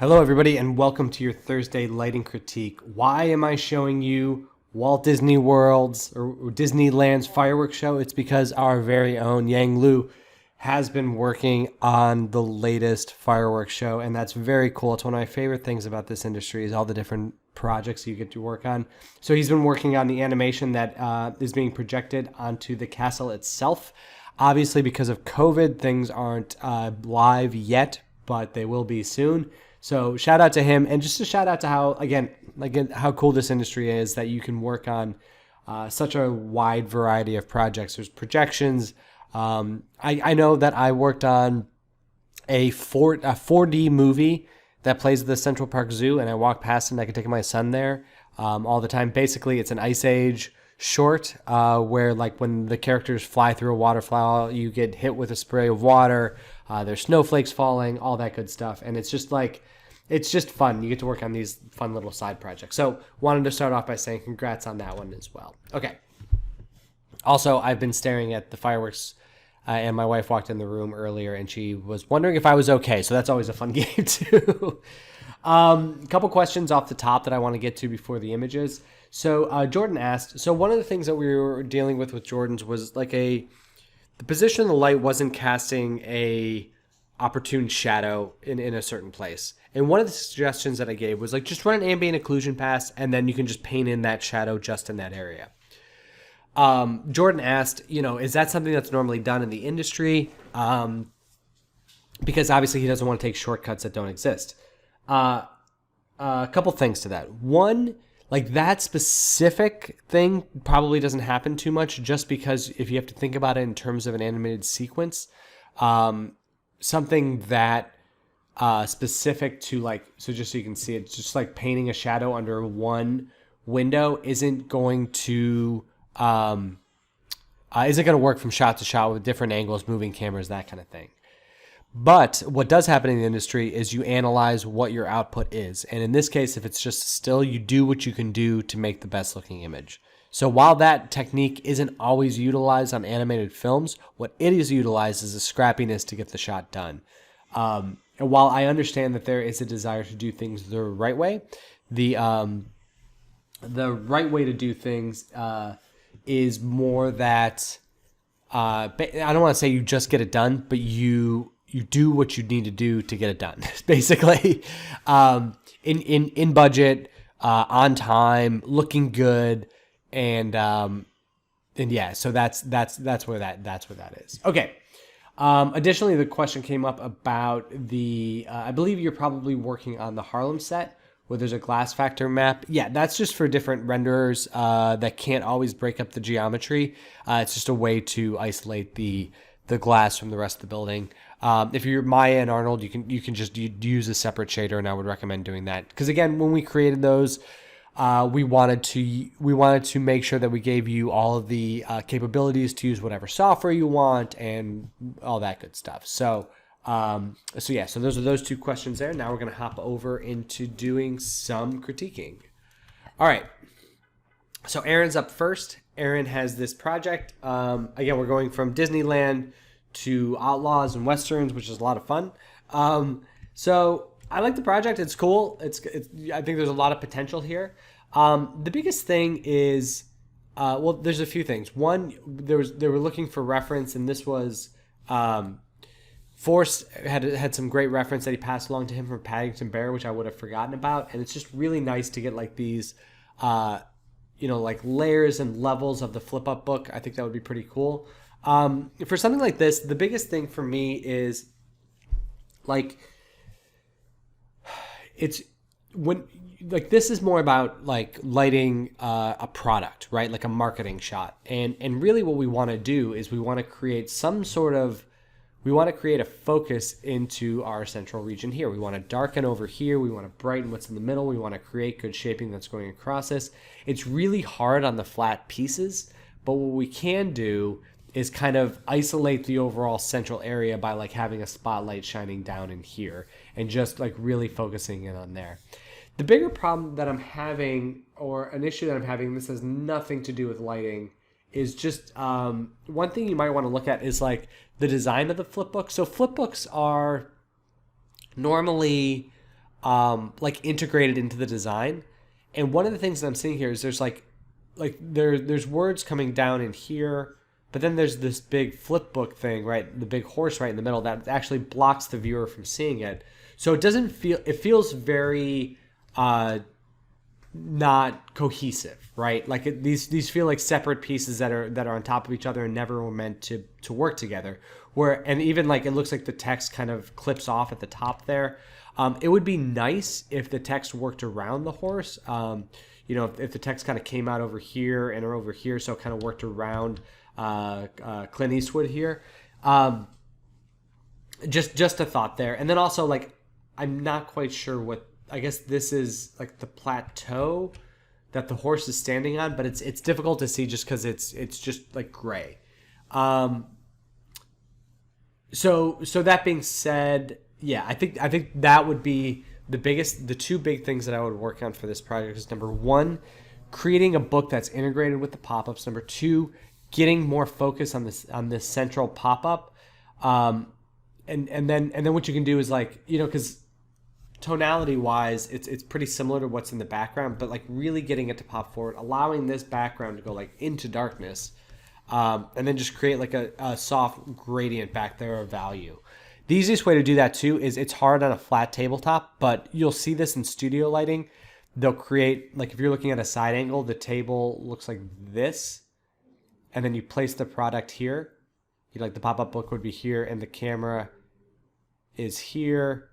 Hello, everybody, and welcome to your Thursday lighting critique. Why am I showing you Walt Disney World's or Disneyland's fireworks show? It's because our very own Yang Lu has been working on the latest fireworks show, and that's very cool. It's one of my favorite things about this industry is all the different projects you get to work on. So he's been working on the animation that is being projected onto the castle itself. Obviously, because of COVID, things aren't live yet, but they will be soon. So shout out to him, and just a shout out to how cool this industry is that you can work on such a wide variety of projects. There's projections. I know that I worked on a 4D movie that plays at the Central Park Zoo, and I walk past it and I can take my son there all the time. Basically, it's an Ice Age short where like when the characters fly through a waterfall, you get hit with a spray of water. There's snowflakes falling, all that good stuff. And it's just fun. You get to work on these fun little side projects. So wanted to start off by saying congrats on that one as well. Okay. Also, I've been staring at the fireworks and my wife walked in the room earlier and she was wondering if I was okay. So that's always a fun game too. A couple questions off the top that I want to get to before the images. So Jordan asked, so one of the things that we were dealing with Jordan's was like the position of the light wasn't casting a opportune shadow in a certain place. And one of the suggestions that I gave was like, just run an ambient occlusion pass and then you can just paint in that shadow just in that area. Jordan asked, is that something that's normally done in the industry? Because obviously he doesn't want to take shortcuts that don't exist. A couple things to that. One, like that specific thing probably doesn't happen too much just because if you have to think about it in terms of an animated sequence, something that specific to like, so just so you can see it, just like painting a shadow under one window isn't going to work from shot to shot with different angles, moving cameras, that kind of thing. But what does happen in the industry is you analyze what your output is. And in this case, if it's just still, you do what you can do to make the best looking image. So while that technique isn't always utilized on animated films, what it is utilized is the scrappiness to get the shot done. And while I understand that there is a desire to do things the right way, the right way to do things is more that I don't want to say you just get it done, but you do what you need to do to get it done, basically, in budget, on time, looking good, and yeah, so that's where that is. Okay. Additionally, the question came up about I believe you're probably working on the Harlem set where there's a glass factor map. Yeah, that's just for different renderers that can't always break up the geometry. It's just a way to isolate the glass from the rest of the building. If you're Maya and Arnold, you can just use a separate shader, and I would recommend doing that. Because again, when we created those, we wanted to make sure that we gave you all of the capabilities to use whatever software you want and all that good stuff. So those are those two questions there. Now we're going to hop over into doing some critiquing. All right. So Aaron's up first. Aaron has this project. Again, we're going from Disneyland to Outlaws and Westerns, which is a lot of fun. So I like the project. It's cool. I think there's a lot of potential here. The biggest thing is, there's a few things. One, they were looking for reference, and this was Forrest had some great reference that he passed along to him from Paddington Bear, which I would have forgotten about. And it's just really nice to get like these, like layers and levels of the flip up book. I think that would be pretty cool. For something like this, the biggest thing for me is like, it's when like this is more about like lighting a product, right? Like a marketing shot. And really what we want to do is we want to create a focus into our central region here. We want to darken over here. We want to brighten what's in the middle. We want to create good shaping that's going across this. It's really hard on the flat pieces, but what we can do is kind of isolate the overall central area by like having a spotlight shining down in here and just like really focusing in on there. The bigger problem that I'm having, or an issue that I'm having, this has nothing to do with lighting, is just one thing you might want to look at is like the design of the flip book. So flip books are normally like integrated into the design. And one of the things that I'm seeing here is there's words coming down in here, but then there's this big flip book thing, right? The big horse right in the middle that actually blocks the viewer from seeing it. So it feels very not cohesive, right? Like these feel like separate pieces that are on top of each other and never were meant to work together. And even like it looks like the text kind of clips off at the top there. It would be nice if the text worked around the horse. If the text kind of came out over here and over here, so it kind of worked around Clint Eastwood here. Just a thought there. And then also, like, I'm not quite sure what, I guess this is like the plateau that the horse is standing on, but it's difficult to see just because it's just like gray. So that being said, yeah, I think that would be the two big things that I would work on for this project is number one, creating a book that's integrated with the pop-ups. Number two, getting more focus on this central pop-up. And then what you can do is like, because tonality wise, it's pretty similar to what's in the background, but like really getting it to pop forward, allowing this background to go like into darkness, and then just create like a soft gradient back there of value. The easiest way to do that too is it's hard on a flat tabletop, but you'll see this in studio lighting. They'll create, like if you're looking at a side angle, the table looks like this, and then you place the product here. Like the pop-up book would be here, and the camera is here,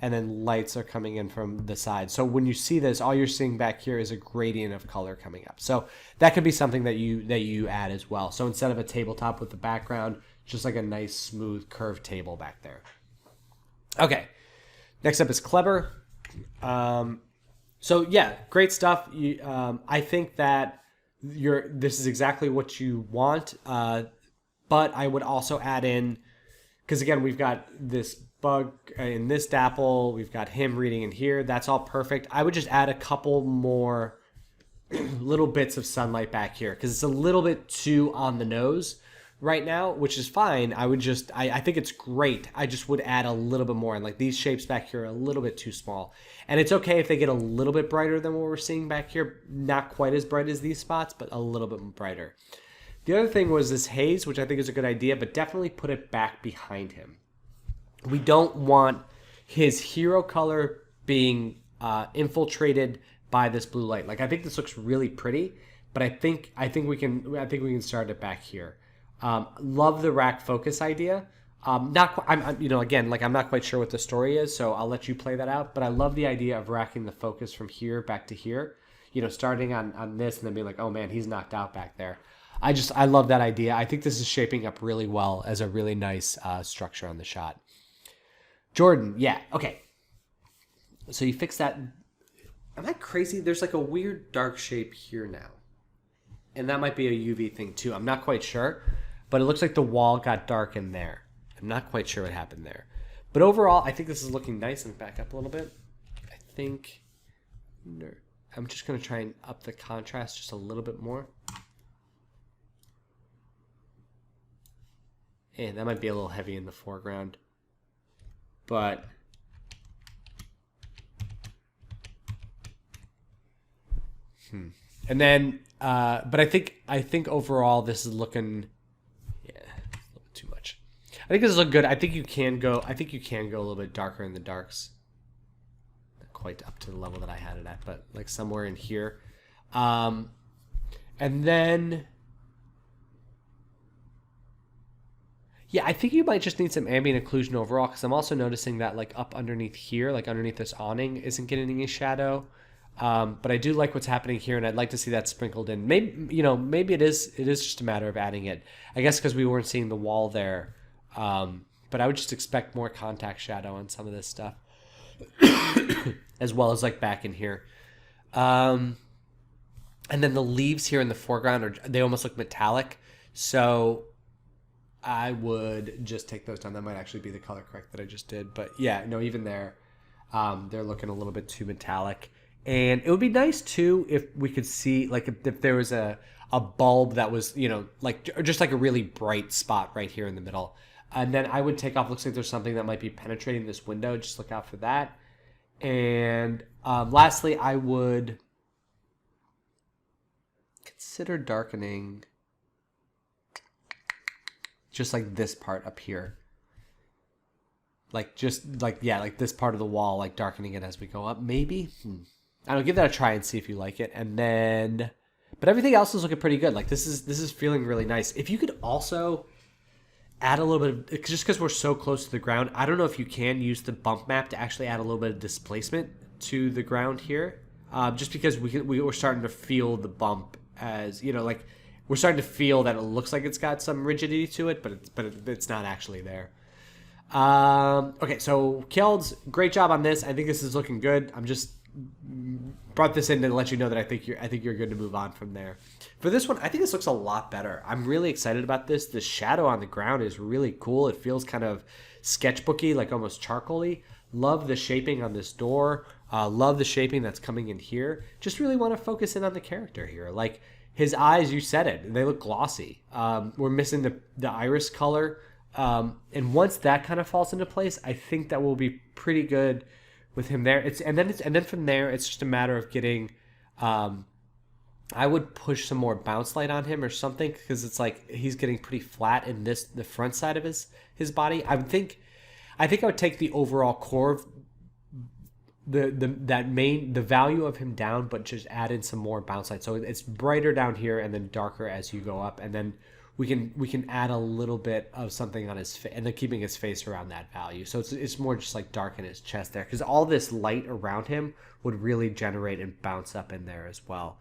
and then lights are coming in from the side. So when you see this, all you're seeing back here is a gradient of color coming up. So that could be something that you add as well. So instead of a tabletop with the background, just like a nice smooth curved table back there. Okay, next up is Cleber. So yeah, great stuff. I think that this is exactly what you want, but I would also add in, because again, we've got this bug in this dapple, we've got him reading in here, that's all perfect. I would just add a couple more little bits of sunlight back here, because it's a little bit too on the nose right now, which is fine. I think it's great. I just would add a little bit more, and like these shapes back here are a little bit too small. And it's okay if they get a little bit brighter than what we're seeing back here. Not quite as bright as these spots, but a little bit brighter. The other thing was this haze, which I think is a good idea, but definitely put it back behind him. We don't want his hero color being infiltrated by this blue light. Like I think this looks really pretty, but I think we can start it back here. Love the rack focus idea. I'm not quite sure what the story is, so I'll let you play that out. But I love the idea of racking the focus from here back to here. Starting on this and then being like, oh man, he's knocked out back there. I love that idea. I think this is shaping up really well as a really nice structure on the shot. Jordan, yeah, okay. So you fix that. Am I crazy? There's like a weird dark shape here now. And that might be a UV thing too. I'm not quite sure. But it looks like the wall got dark in there. I'm not quite sure what happened there. But overall, I think this is looking nice. And back up a little bit. I think I'm just going to try and up the contrast just a little bit more. And that might be a little heavy in the foreground. But and then but I think overall this is looking, yeah, a little bit too much. I think this is looking good. I think you can go a little bit darker in the darks. Not quite up to the level that I had it at, but like somewhere in here. And then yeah, I think you might just need some ambient occlusion overall, because I'm also noticing that like up underneath here, like underneath this awning, isn't getting any shadow. But I do like what's happening here, and I'd like to see that sprinkled in. Maybe it is just a matter of adding it. I guess because we weren't seeing the wall there. But I would just expect more contact shadow on some of this stuff, as well as like back in here. And then the leaves here in the foreground they almost look metallic, so I would just take those down. That might actually be the color correct that I just did. But yeah, no, even there, they're looking a little bit too metallic. And it would be nice too if we could see, like, if there was a bulb that was, like just like a really bright spot right here in the middle. And then I would take off, looks like there's something that might be penetrating this window. Just look out for that. And lastly, I would consider darkening just like this part up here. Like just like, yeah, like this part of the wall, like darkening it as we go up, maybe. I don't know, give that a try and see if you like it. And then, but everything else is looking pretty good. Like this is feeling really nice. If you could also add a little bit of, just because we're so close to the ground, I don't know if you can use the bump map to actually add a little bit of displacement to the ground here. Just because we're starting to feel the bump, as you know, like we're starting to feel that it looks like it's got some rigidity to it, but it's not actually there. Okay, so Kjelds, great job on this. I think this is looking good. I'm just brought this in to let you know that I think you're good to move on from there. For this one, I think this looks a lot better. I'm really excited about this. The shadow on the ground is really cool. It feels kind of sketchbooky, like almost charcoaly. Love the shaping on this door. Love the shaping that's coming in here. Just really want to focus in on the character here. Like his eyes, you said it, they look glossy. We're missing the iris color. And once that kind of falls into place, I think that will be pretty good with him there. And then from there, it's just a matter of getting. I would push some more bounce light on him or something, because it's like he's getting pretty flat in the front side of his body. I would take the overall core of the value of him down, but just add in some more bounce light. So it's brighter down here and then darker as you go up, and then we can add a little bit of something on his face, and then keeping his face around that value. So it's more just like dark in his chest there, because all this light around him would really generate and bounce up in there as well.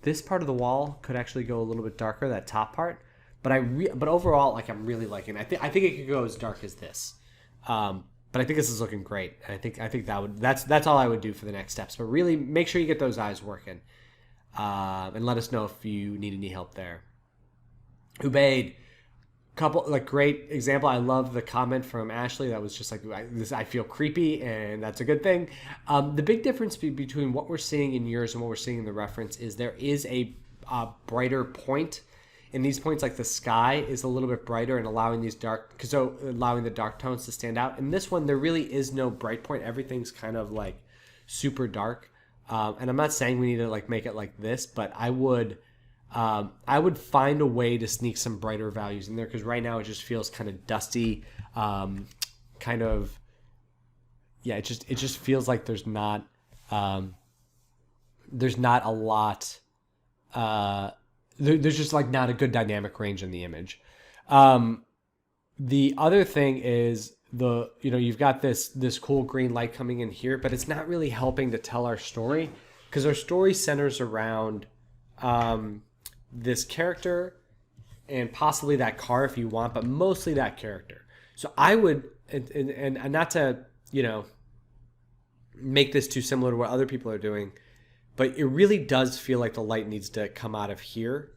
This part of the wall could actually go a little bit darker, that top part, but overall, like, I'm really liking it. I think it could go as dark as this. But I think this is looking great. And I think that's all I would do for the next steps. But really make sure you get those eyes working. And let us know if you need any help there. Ubaid, great example. I love the comment from Ashley that was just like, I feel creepy, and that's a good thing. The big difference between what we're seeing in yours and what we're seeing in the reference is there is a brighter point. In these points, like the sky is a little bit brighter and allowing the dark tones to stand out. In this one, there really is no bright point. Everything's kind of like super dark. And I'm not saying we need to like make it like this, but I would find a way to sneak some brighter values in there, because right now it just feels kind of dusty, kind of, yeah. It just feels like there's not a lot. There's just like not a good dynamic range in the image. The other thing is you've got this cool green light coming in here, but it's not really helping to tell our story, because our story centers around this character and possibly that car if you want, but mostly that character. So I would, and not to, make this too similar to what other people are doing, but it really does feel like the light needs to come out of here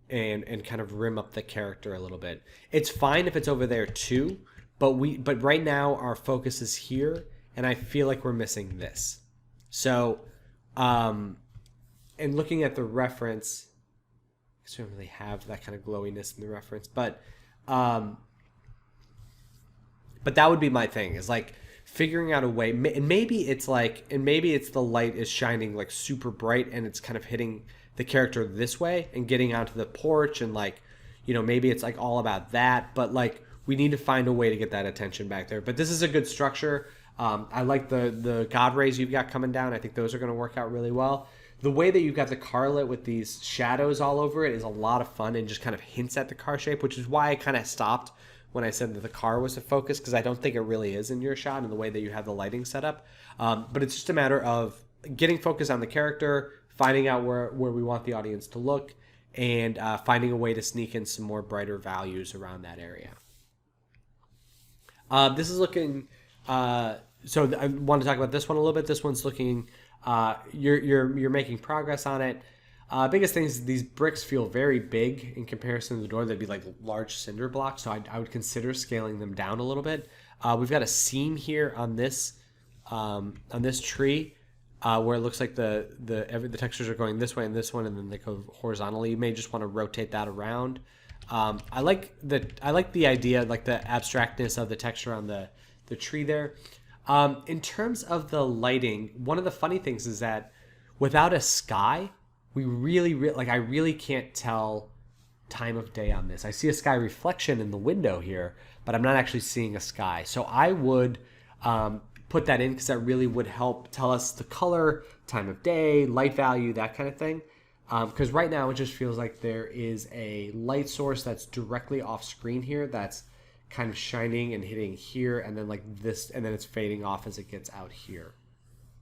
and kind of rim up the character a little bit. It's fine if it's over there too, but right now our focus is here, and I feel like we're missing this. So, and looking at the reference, because we don't really have that kind of glowiness in the reference, but that would be my thing, is like figuring out a way, and maybe it's the light is shining like super bright and it's kind of hitting the character this way and getting onto the porch, and like, maybe it's like all about that, but like we need to find a way to get that attention back there. But this is a good structure. I like the God rays you've got coming down. I think those are going to work out really well. The way that you've got the car lit with these shadows all over it is a lot of fun and just kind of hints at the car shape, which is why I kind of stopped when I said that the car was a focus, because I don't think it really is in your shot in the way that you have the lighting set up. But it's just a matter of getting focused on the character, finding out where we want the audience to look, and finding a way to sneak in some more brighter values around that area. This is looking... so I want to talk about this one a little bit. This one's looking... you're making progress on it. Biggest thing is these bricks feel very big in comparison to the door. They'd be like large cinder blocks, so I would consider scaling them down a little bit. We've got a seam here on this tree where it looks like the textures are going this way and this one, and then they go horizontally. You may just want to rotate that around. I like the idea, like the abstractness of the texture on the the tree there. In terms of the lighting, one of the funny things is that without a sky, we I really can't tell time of day on this. I see a sky reflection in the window here, but I'm not actually seeing a sky. So I would put that in because that really would help tell us the color, time of day, light value, that kind of thing. Because right now it just feels like there is a light source that's directly off screen here that's kind of shining and hitting here, and then like this, and then it's fading off as it gets out here,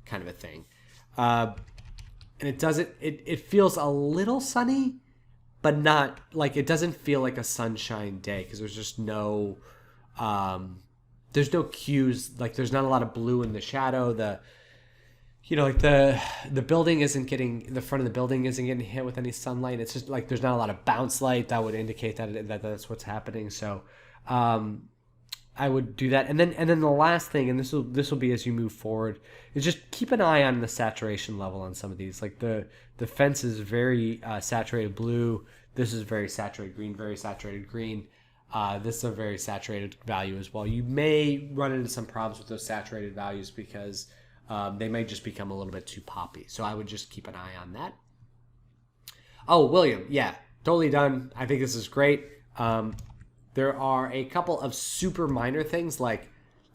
kind of a thing. And it feels a little sunny, but not like, it doesn't feel like a sunshine day because there's just no there's no cues, like there's not a lot of blue in the shadow. The building isn't getting, the front of the building isn't getting hit with any sunlight. It's just like there's not a lot of bounce light that would indicate that that's what's happening. So I would do that. And then the last thing, and this will be as you move forward, is just keep an eye on the saturation level on some of these. Like the fence is very saturated blue. This is very saturated green, very saturated green. This is a very saturated value as well. You may run into some problems with those saturated values because they may just become a little bit too poppy. So I would just keep an eye on that. Oh, William, yeah, totally done. I think this is great. There are a couple of super minor things like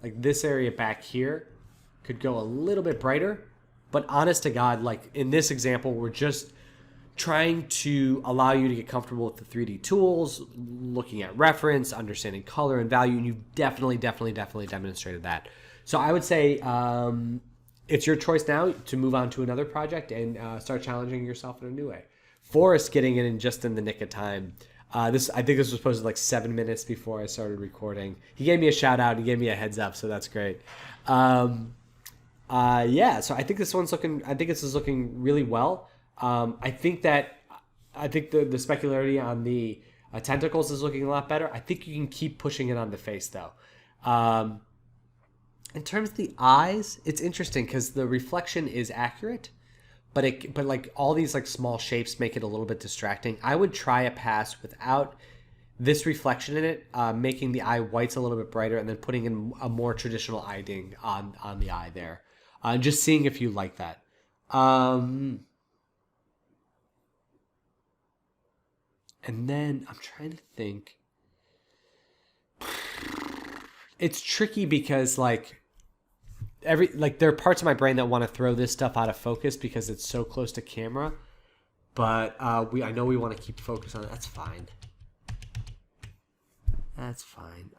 this area back here could go a little bit brighter. But honest to God, like in this example, we're just trying to allow you to get comfortable with the 3D tools, looking at reference, understanding color and value, and you've definitely demonstrated that. So I would say it's your choice now to move on to another project and start challenging yourself in a new way. Forrest getting in just in the nick of time. I think this was posted like 7 minutes before I started recording. He gave me a shout out. He gave me a heads up, so that's great. Yeah, so I think this is looking really well. I think the specularity on the tentacles is looking a lot better. I think you can keep pushing it on the face though. In terms of the eyes, it's interesting because the reflection is accurate, but like all these like small shapes make it a little bit distracting. I would try a pass without this reflection in it, making the eye whites a little bit brighter, and then putting in a more traditional eye ding on the eye there. Just seeing if you like that. And then I'm trying to think. It's tricky because there are parts of my brain that want to throw this stuff out of focus because it's so close to camera. But I know we want to keep focus on it. That's fine. That's fine.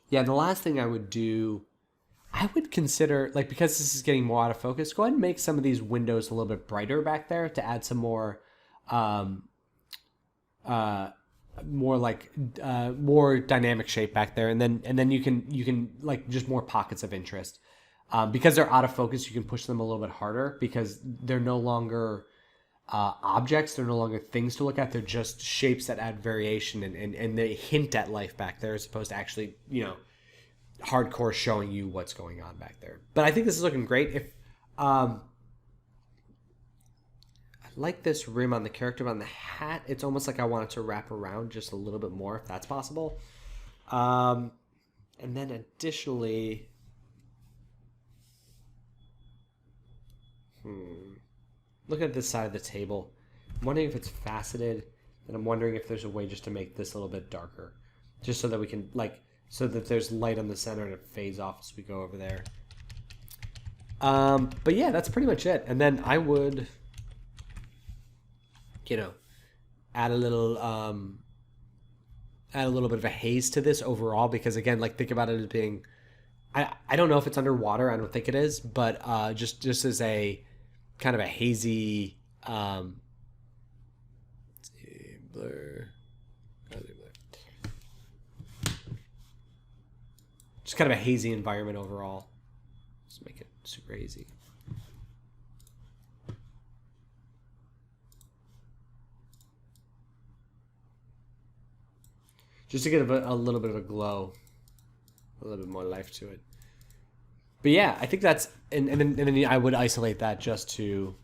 Yeah, the last thing I would do, I would consider, because this is getting more out of focus, go ahead and make some of these windows a little bit brighter back there to add some more, more dynamic shape back there, and then you can just more pockets of interest. Because they're out of focus, you can push them a little bit harder because they're no longer objects, they're no longer things to look at. They're just shapes that add variation and they hint at life back there as opposed to actually, hardcore showing you what's going on back there. But I think this is looking great. If I like this rim on the character, but on the hat, it's almost like I want it to wrap around just a little bit more, if that's possible. And then additionally, look at this side of the table. I'm wondering if it's faceted, and I'm wondering if there's a way just to make this a little bit darker, just so that we can so that there's light on the center and it fades off as we go over there. But yeah, that's pretty much it. And then I would, add a little bit of a haze to this overall, because again, think about it as being, I don't know if it's underwater. I don't think it is, but just as a kind of a hazy, blur. Just kind of a hazy environment overall. Just make it super hazy. Just to get a little bit of a glow, a little bit more life to it. But yeah, I think that's, and then I would isolate that just to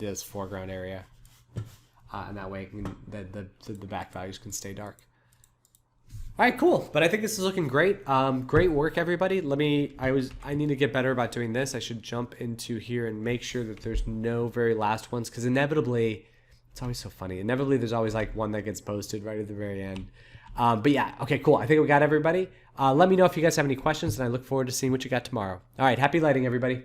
this foreground area. and that way the back values can stay dark. All right, cool. But I think this is looking great. Great work, everybody. I need to get better about doing this. I should jump into here and make sure that there's no very last ones, because inevitably, it's always so funny. Inevitably, there's always like one that gets posted right at the very end. But yeah, okay, cool. I think we got everybody. Let me know if you guys have any questions, and I look forward to seeing what you got tomorrow. All right, happy lighting, everybody.